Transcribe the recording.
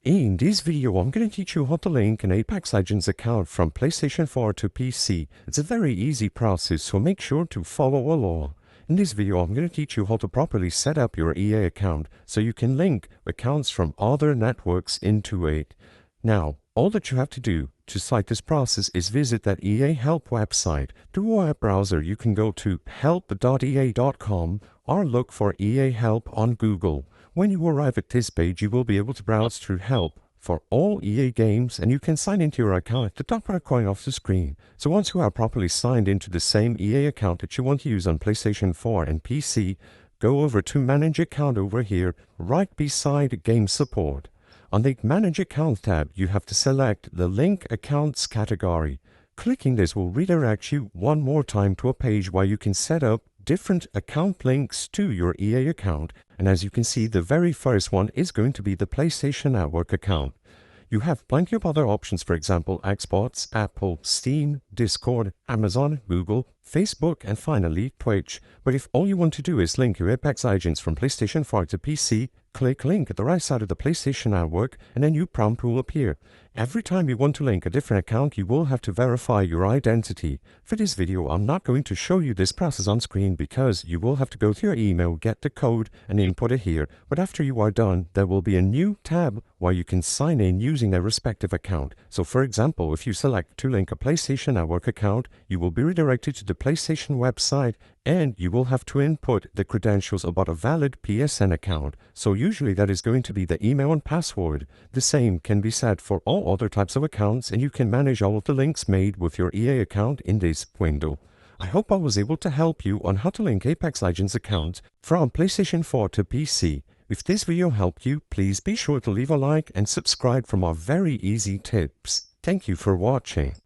In this video, I'm going to teach you how to link an Apex Legends account from PlayStation 4 to PC. It's a very easy process, so make sure to follow along. In this video, I'm going to teach you how to properly set up your EA account so you can link accounts from other networks into it. Now, all that you have to do to start this process is visit that EA Help website. Through a web browser, you can go to help.ea.com or look for EA Help on Google. When you arrive at this page, you will be able to browse through Help for all EA games, and you can sign into your account at the top right corner of the screen. So once you are properly signed into the same EA account that you want to use on PlayStation 4 and PC, go over to Manage Account over here, right beside Game Support. On the Manage Account tab, you have to select the Link Accounts category. Clicking this will redirect you one more time to a page where you can set up different account links to your EA account, and as you can see, the very first one is going to be the PlayStation Network account. You have plenty of other options, for example, Xbox, Apple, Steam, Discord, Amazon, Google, Facebook, and finally Twitch. But if all you want to do is link your Apex Legends from PlayStation 4 to PC, click Link at the right side of the PlayStation Network, and a new prompt will appear. Every time you want to link a different account, you will have to verify your identity. For this video, I'm not going to show you this process on screen because you will have to go to your email, get the code, and input it here. But after you are done, there will be a new tab where you can sign in using a respective account. So for example, if you select to link a PlayStation Network account, you will be redirected to the PlayStation website, and you will have to input the credentials about a valid PSN account. So usually that is going to be the email and password. The same can be said for all other types of accounts, and you can manage all of the links made with your EA account in this window. I hope I was able to help you on how to link Apex Legends accounts from PlayStation 4 to PC. If this video helped you, please be sure to leave a like and subscribe for more very easy tips. Thank you for watching.